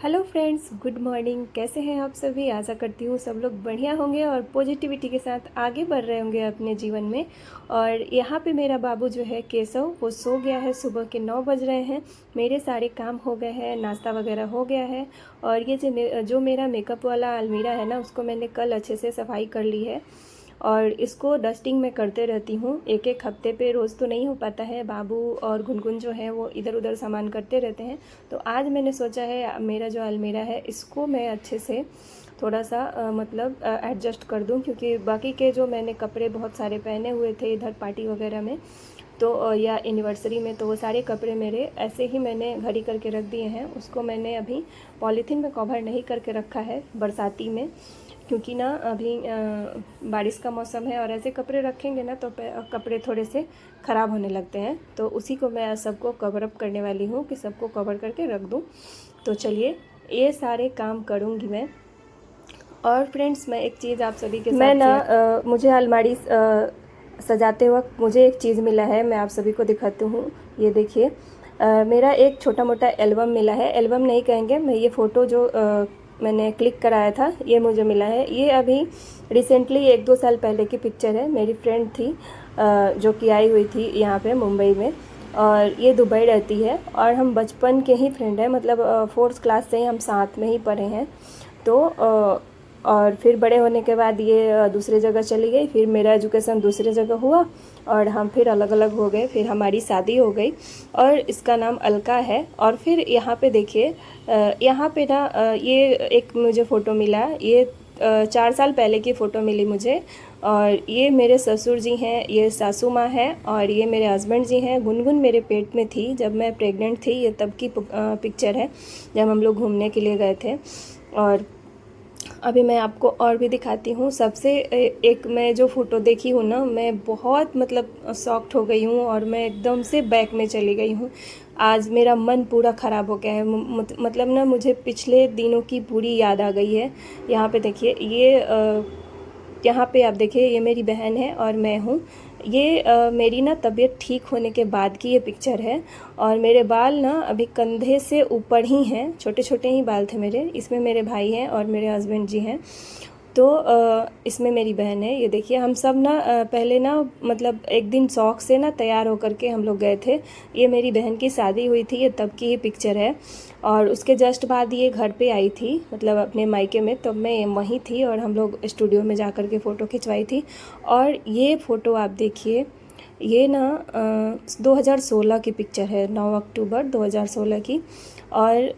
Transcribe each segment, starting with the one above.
Hello friends, good morning. कैसे हैं आप सभी? आशा करती हूँ सब लोग बढ़िया होंगे और पॉजिटिविटी के साथ आगे बढ़ रहे होंगे अपने जीवन में। और यहाँ पे मेरा बाबू जो है केशव, वो सो गया है। सुबह के 9 बज रहे हैं। मेरे सारे काम हो गए हैं, नाश्ता वगैरह हो गया है। और ये जो मेरा मेकअप वाला अलमीरा है ना, उसको मैंने कल अच्छे से सफाई कर ली है और इसको डस्टिंग मैं करते रहती हूँ। एक एक हफ्ते पे, रोज़ तो नहीं हो पाता है। बाबू और गुनगुन जो है वो इधर उधर सामान करते रहते हैं। तो आज मैंने सोचा है मेरा जो अलमीरा है इसको मैं अच्छे से थोड़ा सा मतलब एडजस्ट कर दूं, क्योंकि बाकी के जो मैंने कपड़े बहुत सारे पहने हुए थे इधर पार्टी वगैरह में, तो या एनिवर्सरी में, तो वो सारे कपड़े मेरे ऐसे ही मैंने घड़ी करके रख दिए हैं। उसको मैंने अभी पॉलीथीन में कवर नहीं करके रखा है बरसाती में, क्योंकि ना अभी बारिश का मौसम है और ऐसे कपड़े रखेंगे ना तो कपड़े थोड़े से ख़राब होने लगते हैं। तो उसी को मैं सबको कवर अप करने वाली हूँ कि सबको कवर करके रख दूँ। तो चलिए ये सारे काम करूँगी मैं। और फ्रेंड्स, मैं एक चीज़ आप सभी के साथ मैं ना मुझे अलमारी सजाते वक्त मुझे एक चीज़ मिला है, मैं आप सभी को दिखाती हूँ। ये देखिए, मेरा एक छोटा मोटा एल्बम मिला है। एल्बम नहीं कहेंगे, मैं ये फ़ोटो जो मैंने क्लिक कराया था ये मुझे मिला है। ये अभी रिसेंटली 1-2 साल पहले की पिक्चर है। मेरी फ्रेंड थी जो कि आई हुई थी यहाँ पे मुंबई में, और ये दुबई रहती है और हम बचपन के ही फ्रेंड हैं। मतलब 4th क्लास से ही हम साथ में ही पढ़े हैं। तो और फिर बड़े होने के बाद ये दूसरे जगह चली गई। फिर मेरा एजुकेशन दूसरे जगह हुआ और हम फिर अलग अलग हो गए। फिर हमारी शादी हो गई और इसका नाम अलका है। और फिर यहाँ पे देखिए, यहाँ पे ना ये एक मुझे फ़ोटो मिला। ये 4 साल पहले की फ़ोटो मिली मुझे। और ये मेरे ससुर जी हैं, ये सासू माँ है और ये मेरे हस्बैंड जी हैं। गुनगुन मेरे पेट में थी जब मैं प्रेग्नेंट थी। ये तब की पिक्चर है जब हम लोग घूमने के लिए गए थे। और अभी मैं आपको और भी दिखाती हूँ। सबसे एक मैं जो फ़ोटो देखी हूँ ना, मैं बहुत मतलब शॉक्ड हो गई हूँ और मैं एकदम से बैक में चली गई हूँ। आज मेरा मन पूरा ख़राब हो गया है। मतलब ना मुझे पिछले दिनों की पूरी याद आ गई है। यहाँ पे देखिए, ये यहाँ पे आप देखिए, ये मेरी बहन है और मैं हूँ। ये मेरी ना तबीयत ठीक होने के बाद की ये पिक्चर है। और मेरे बाल ना अभी कंधे से ऊपर ही हैं, छोटे छोटे ही बाल थे मेरे। इसमें मेरे भाई हैं और मेरे हस्बैंड जी हैं। तो इसमें मेरी बहन है। ये देखिए, हम सब ना पहले ना मतलब एक दिन शौक से ना तैयार होकर के हम लोग गए थे। ये मेरी बहन की शादी हुई थी, ये तब की ही पिक्चर है। और उसके जस्ट बाद ये घर पे आई थी, मतलब अपने मायके में, तब मैं वहीं थी और हम लोग स्टूडियो में जा कर के फ़ोटो खिंचवाई थी। और ये फ़ोटो आप देखिए, ये ना 2016 की पिक्चर है, 9 अक्टूबर 2016 की। और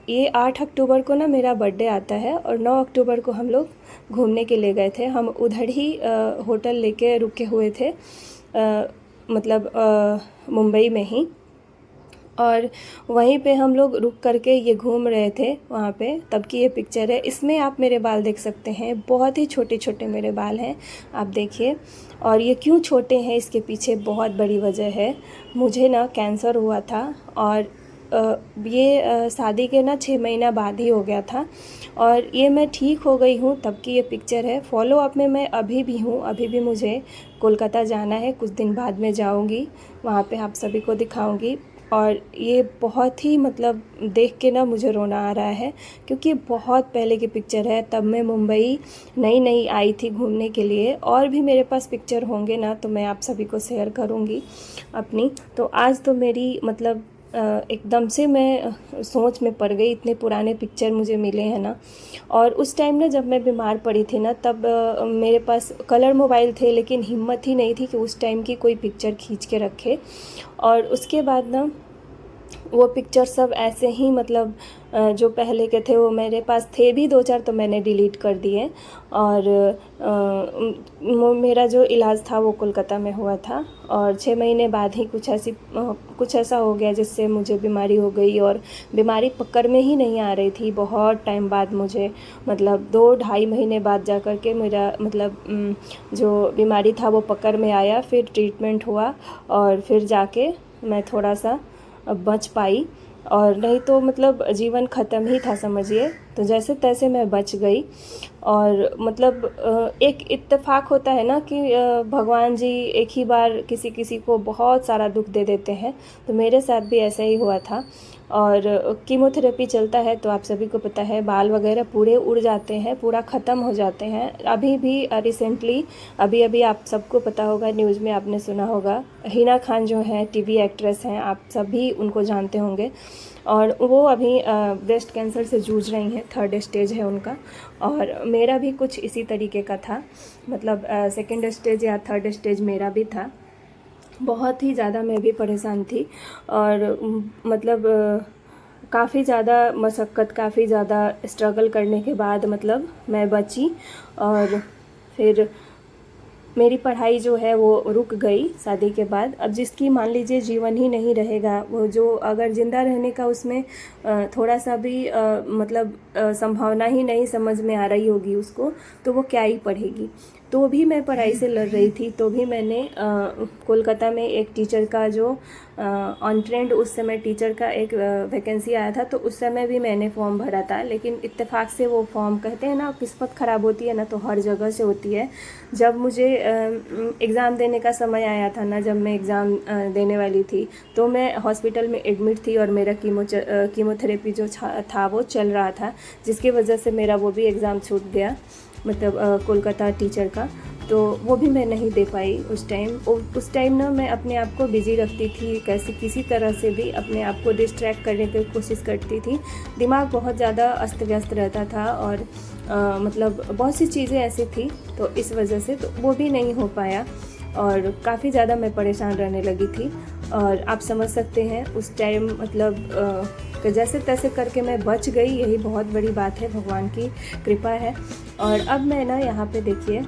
ये 8 अक्टूबर को ना मेरा बर्थडे आता है और 9 अक्टूबर को हम लोग घूमने के लिए गए थे। हम उधर ही होटल लेके रुके हुए थे, मतलब मुंबई में ही। और वहीं पे हम लोग रुक करके ये घूम रहे थे वहाँ पे, तब की ये पिक्चर है। इसमें आप मेरे बाल देख सकते हैं, बहुत ही छोटे छोटे मेरे बाल हैं, आप देखिए। और ये क्यों छोटे हैं, इसके पीछे बहुत बड़ी वजह है। मुझे ना कैंसर हुआ था और ये शादी के ना 6 महीना बाद ही हो गया था। और ये मैं ठीक हो गई हूँ, तब की ये पिक्चर है। फॉलो अप में मैं अभी भी हूँ। अभी भी मुझे कोलकाता जाना है, कुछ दिन बाद में जाऊँगी, वहाँ पे आप सभी को दिखाऊँगी। और ये बहुत ही मतलब देख के ना मुझे रोना आ रहा है, क्योंकि बहुत पहले की पिक्चर है। तब मैं मुंबई नई नई आई थी घूमने के लिए। और भी मेरे पास पिक्चर होंगे ना तो मैं आप सभी को शेयर करूँगी अपनी। तो आज तो मेरी मतलब एकदम से मैं सोच में पड़ गई, इतने पुराने पिक्चर मुझे मिले हैं ना। और उस टाइम ना जब मैं बीमार पड़ी थी ना, तब मेरे पास कलर मोबाइल थे, लेकिन हिम्मत ही नहीं थी कि उस टाइम की कोई पिक्चर खींच के रखे। और उसके बाद ना वो पिक्चर सब ऐसे ही मतलब जो पहले के थे वो मेरे पास थे भी 2-4, तो मैंने डिलीट कर दिए। और मेरा जो इलाज था वो कोलकाता में हुआ था और 6 महीने बाद ही कुछ ऐसा हो गया जिससे मुझे बीमारी हो गई। और बीमारी पकड़ में ही नहीं आ रही थी, बहुत टाइम बाद मुझे, मतलब 2-2.5 महीने बाद जा कर के मेरा मतलब जो बीमारी था वो पकड़ में आया। फिर ट्रीटमेंट हुआ और फिर जाके मैं थोड़ा सा बच पाई, और नहीं तो मतलब जीवन ख़त्म ही था समझिए। तो जैसे तैसे मैं बच गई। और मतलब एक इत्तेफाक होता है ना कि भगवान जी एक ही बार किसी किसी को बहुत सारा दुख दे देते हैं, तो मेरे साथ भी ऐसा ही हुआ था। और कीमोथेरेपी चलता है तो आप सभी को पता है बाल वगैरह पूरे उड़ जाते हैं, पूरा ख़त्म हो जाते हैं। अभी भी रिसेंटली अभी आप सबको पता होगा, न्यूज़ में आपने सुना होगा, हिना खान जो है टीवी एक्ट्रेस हैं, आप सभी उनको जानते होंगे, और वो अभी ब्रेस्ट कैंसर से जूझ रही हैं, 3rd स्टेज है उनका। और मेरा भी कुछ इसी तरीके का था, मतलब 2nd स्टेज या 3rd स्टेज मेरा भी था। बहुत ही ज़्यादा मैं भी परेशान थी और मतलब काफ़ी ज़्यादा मशक्क़त, काफ़ी ज़्यादा स्ट्रगल करने के बाद मतलब मैं बची। और फिर मेरी पढ़ाई जो है वो रुक गई शादी के बाद। अब जिसकी मान लीजिए जीवन ही नहीं रहेगा, वो जो अगर ज़िंदा रहने का उसमें थोड़ा सा भी मतलब संभावना ही नहीं समझ में आ रही होगी उसको, तो वो क्या ही पढ़ेगी। तो भी मैं पढ़ाई से लड़ रही थी, तो भी मैंने कोलकाता में एक टीचर का जो ऑन ट्रेंड उस समय टीचर का एक वैकेंसी आया था, तो उस समय भी मैंने फॉर्म भरा था। लेकिन इत्तेफाक से वो फॉर्म, कहते हैं ना किस्मत ख़राब होती है ना, तो हर जगह से होती है। जब मुझे एग्ज़ाम देने का समय आया था ना, जब मैं एग्ज़ाम देने वाली थी, तो मैं हॉस्पिटल में एडमिट थी और मेरा कीमोथेरेपी जो था वो चल रहा था, जिसकी वजह से मेरा वो भी एग्ज़ाम छूट गया, मतलब कोलकाता टीचर का। तो वो भी मैं नहीं दे पाई उस टाइम ना मैं अपने आप को बिज़ी रखती थी, कैसे किसी तरह से भी अपने आप को डिस्ट्रैक्ट करने की कोशिश करती थी। दिमाग बहुत ज़्यादा अस्त व्यस्त रहता था और मतलब बहुत सी चीज़ें ऐसी थी, तो इस वजह से तो वो भी नहीं हो पाया और काफ़ी ज़्यादा मैं परेशान रहने लगी थी। और आप समझ सकते हैं उस टाइम मतलब जैसे तैसे करके मैं बच गई, यही बहुत बड़ी बात है, भगवान की कृपा है। और अब मैं ना यहाँ पे देखिए,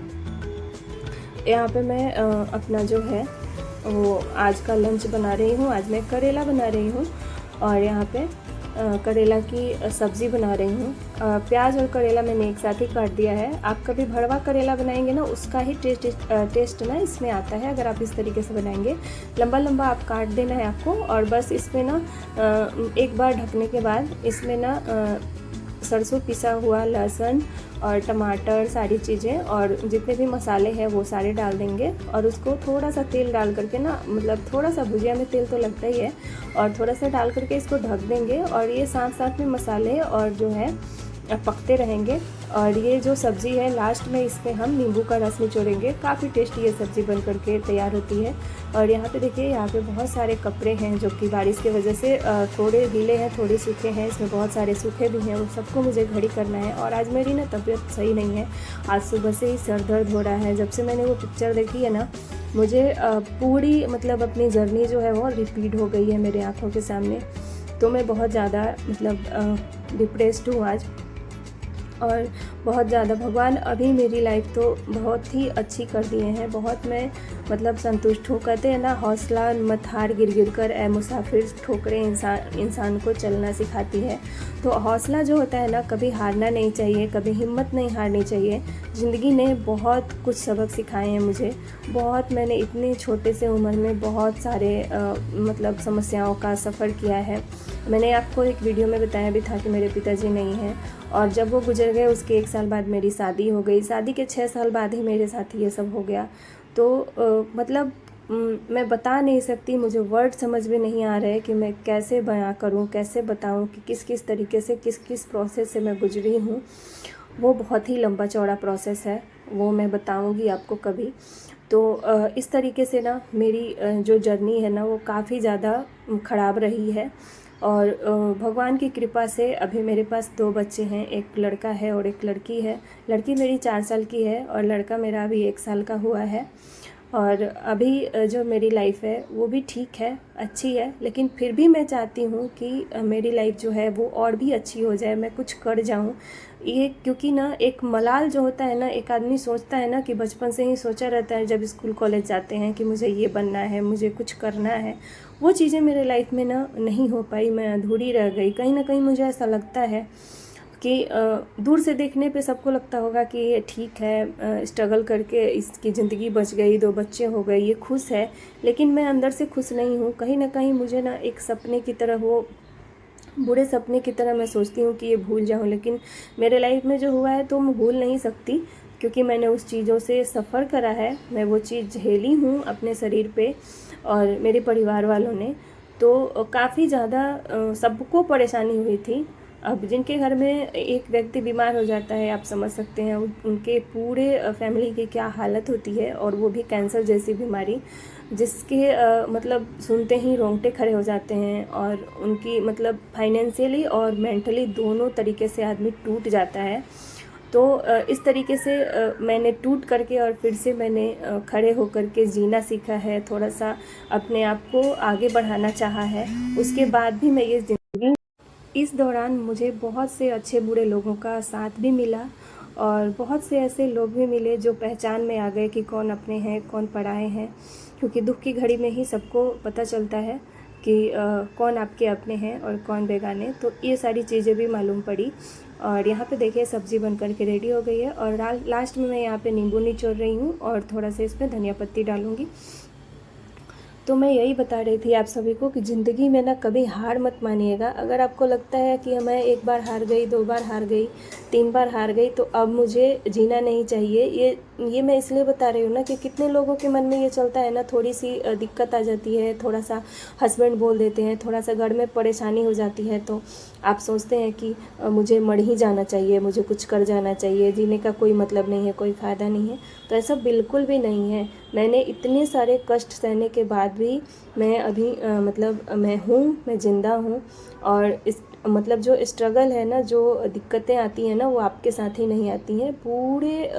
यहाँ पे मैं अपना जो है वो आज का लंच बना रही हूँ। आज मैं करेला बना रही हूँ और यहाँ पे करेला की सब्ज़ी बना रही हूँ। प्याज और करेला मैंने एक साथ ही काट दिया है। आप कभी भरवा करेला बनाएंगे ना, उसका ही टेस्ट ना इसमें आता है अगर आप इस तरीके से बनाएंगे। लंबा लंबा आप काट देना है आपको, और बस इसमें ना एक बार ढकने के बाद इसमें ना सरसों पिसा हुआ, लहसुन और टमाटर, सारी चीज़ें और जितने भी मसाले हैं वो सारे डाल देंगे। और उसको थोड़ा सा तेल डाल करके ना, मतलब थोड़ा सा भुजिया में तेल तो लगता ही है, और थोड़ा सा डाल करके इसको ढक देंगे। और ये साथ साथ में मसाले और जो है पकते रहेंगे। और ये जो सब्ज़ी है लास्ट में इसमें हम नींबू का रस निचोड़ेंगे। काफ़ी टेस्टी ये सब्ज़ी बन करके तैयार होती है। और यहाँ पे देखिए, यहाँ पे बहुत सारे कपड़े हैं जो कि बारिश की वजह से थोड़े गीले हैं, थोड़े सूखे हैं। इसमें बहुत सारे सूखे भी हैं, वो सबको मुझे घड़ी करना है। और आज मेरी ना तबीयत सही नहीं है, आज सुबह से ही सर दर्द हो रहा है। जब से मैंने वो पिक्चर देखी है ना, मुझे पूरी मतलब अपनी जर्नी जो है वो रिपीट हो गई है मेरे आँखों के सामने। तो मैं बहुत ज़्यादा मतलब डिप्रेस्ड हूँ आज, और बहुत ज़्यादा भगवान अभी मेरी लाइफ तो बहुत ही अच्छी कर दिए हैं। बहुत मैं मतलब संतुष्ट हूँ। कहते हैं ना, हौसला मत हार, गिर गिर कर ए मुसाफिर, ठोकरें इंसान को चलना सिखाती है। तो हौसला जो होता है ना, कभी हारना नहीं चाहिए, कभी हिम्मत नहीं हारनी चाहिए। ज़िंदगी ने बहुत कुछ सबक सिखाए हैं मुझे। बहुत मैंने इतने छोटे से उम्र में बहुत सारे मतलब समस्याओं का सफ़र किया है। मैंने आपको एक वीडियो में बताया भी था कि मेरे पिताजी नहीं हैं, और जब वो गुजर गए उसके 1 साल बाद मेरी शादी हो गई। शादी के 6 साल बाद ही मेरे साथ ये सब हो गया। तो मतलब मैं बता नहीं सकती, मुझे वर्ड समझ में नहीं आ रहे कि मैं कैसे बयां करूं, कैसे बताऊं कि किस किस तरीके से, किस किस प्रोसेस से मैं गुजरी हूं। वो बहुत ही लंबा चौड़ा प्रोसेस है, वो मैं बताऊंगी आपको कभी। तो इस तरीके से ना मेरी जो जर्नी है ना, वो काफ़ी ज़्यादा ख़राब रही है। और भगवान की कृपा से अभी मेरे पास 2 बच्चे हैं, एक लड़का है और एक लड़की है। लड़की मेरी 4 साल की है और लड़का मेरा अभी 1 साल का हुआ है। और अभी जो मेरी लाइफ है वो भी ठीक है, अच्छी है, लेकिन फिर भी मैं चाहती हूँ कि मेरी लाइफ जो है वो और भी अच्छी हो जाए, मैं कुछ कर जाऊँ। ये क्योंकि ना एक मलाल जो होता है ना, एक आदमी सोचता है ना कि बचपन से ही सोचा रहता है जब स्कूल कॉलेज जाते हैं कि मुझे ये बनना है, मुझे कुछ करना है। वो चीज़ें मेरे लाइफ में ना नहीं हो पाई, मैं अधूरी रह गई। कहीं ना कहीं मुझे ऐसा लगता है कि दूर से देखने पे सबको लगता होगा कि ये ठीक है, स्ट्रगल करके इसकी ज़िंदगी बच गई, 2 बच्चे हो गए, ये खुश है। लेकिन मैं अंदर से खुश नहीं हूँ। कहीं ना कहीं मुझे ना एक सपने की तरह, वो बुरे सपने की तरह मैं सोचती हूँ कि ये भूल जाऊँ। लेकिन मेरे लाइफ में जो हुआ है तो मैं भूल नहीं सकती, क्योंकि मैंने उस चीज़ों से सफ़र करा है, मैं वो चीज़ झेली हूँ अपने शरीर पे और मेरे परिवार वालों ने। तो काफ़ी ज़्यादा सबको परेशानी हुई थी। अब जिनके घर में एक व्यक्ति बीमार हो जाता है, आप समझ सकते हैं उनके पूरे फैमिली की क्या हालत होती है, और वो भी कैंसर जैसी बीमारी जिसके मतलब सुनते ही रोंगटे खड़े हो जाते हैं, और उनकी मतलब फाइनेंशियली और मेंटली दोनों तरीके से आदमी टूट जाता है। तो इस तरीके से मैंने टूट करके और फिर से मैंने खड़े होकर के जीना सीखा है, थोड़ा सा अपने आप को आगे बढ़ाना चाहा है। उसके बाद भी मैं ये ज़िंदगी, इस दौरान मुझे बहुत से अच्छे बुरे लोगों का साथ भी मिला, और बहुत से ऐसे लोग भी मिले जो पहचान में आ गए कि कौन अपने हैं कौन पराए हैं, क्योंकि दुख की घड़ी में ही सबको पता चलता है कि कौन आपके अपने हैं और कौन बेगाने। तो ये सारी चीज़ें भी मालूम पड़ी। और यहाँ पे देखिए सब्ज़ी बन कर के रेडी हो गई है, और लास्ट में मैं यहाँ पे नींबू निचोड़ रही हूँ और थोड़ा सा इसमें धनिया पत्ती डालूँगी। तो मैं यही बता रही थी आप सभी को कि ज़िंदगी में ना कभी हार मत मानिएगा। अगर आपको लगता है कि मैं एक बार हार गई, 2 बार हार गई, 3 बार हार गई, तो अब मुझे जीना नहीं चाहिए, ये मैं इसलिए बता रही हूँ ना कि कितने लोगों के मन में ये चलता है ना, थोड़ी सी दिक्कत आ जाती है, थोड़ा सा हस्बैंड बोल देते हैं, थोड़ा सा घर में परेशानी हो जाती है, तो आप सोचते हैं कि मुझे मर ही जाना चाहिए, मुझे कुछ कर जाना चाहिए, जीने का कोई मतलब नहीं है, कोई फ़ायदा नहीं है। तो ऐसा बिल्कुल भी नहीं है। मैंने इतने सारे कष्ट सहने के बाद भी मैं अभी मतलब मैं ज़िंदा हूँ। और इस मतलब जो स्ट्रगल है ना, जो दिक्कतें आती हैं ना, वो आपके साथ ही नहीं आती हैं। पूरे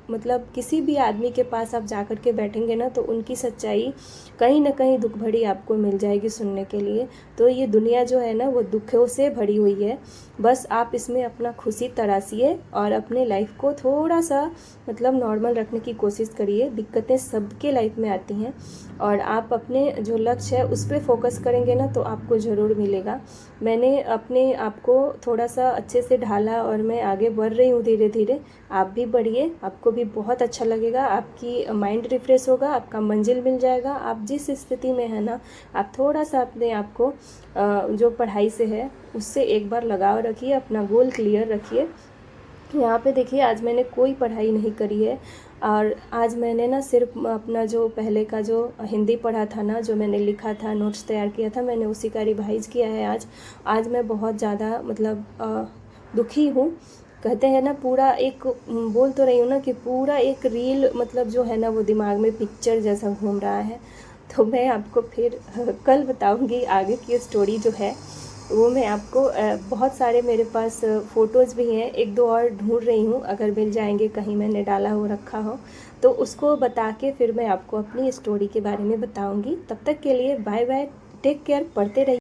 मतलब किसी भी आदमी के पास आप जा कर के बैठेंगे ना, तो उनकी सच्चाई कहीं ना कहीं दुख भरी आपको मिल जाएगी सुनने के लिए। तो ये दुनिया जो है ना, वो दुखों से भरी हुई है। बस आप इसमें अपना खुशी तराशिए और अपने लाइफ को थोड़ा सा मतलब नॉर्मल रखने की कोशिश करिए। दिक्कतें सबके लाइफ में आती हैं, और आप अपने जो लक्ष्य है उस पर फोकस करेंगे ना, तो आपको ज़रूर मिलेगा। मैंने अपने आप को थोड़ा सा अच्छे से ढाला, और मैं आगे बढ़ रही हूँ धीरे धीरे। आप भी बढ़िए, आपको भी बहुत अच्छा लगेगा, आपकी माइंड रिफ्रेश होगा, आपका मंजिल मिल जाएगा। आप जिस स्थिति में है ना, आप थोड़ा सा अपने आप को जो पढ़ाई से है उससे एक बार लगाव रखिए, अपना गोल क्लियर रखिए। यहाँ पे देखिए, आज मैंने कोई पढ़ाई नहीं करी है, और आज मैंने ना सिर्फ अपना जो पहले का जो हिंदी पढ़ा था ना, जो मैंने लिखा था, नोट्स तैयार किया था, मैंने उसी का रिवाइज़ किया है आज मैं बहुत ज़्यादा मतलब दुखी हूँ। कहते हैं ना, पूरा एक बोल तो रही हूँ ना कि पूरा एक रील मतलब जो है ना, वो दिमाग में पिक्चर जैसा घूम रहा है। तो मैं आपको फिर कल बताऊँगी आगे की स्टोरी जो है वो। मैं आपको बहुत सारे मेरे पास फ़ोटोज़ भी हैं, 1-2 और ढूंढ रही हूँ, अगर मिल जाएंगे कहीं मैंने डाला हो रखा हो तो उसको बता के फिर मैं आपको अपनी स्टोरी के बारे में बताऊँगी। तब तक के लिए बाय बाय, टेक केयर, पढ़ते रहिए।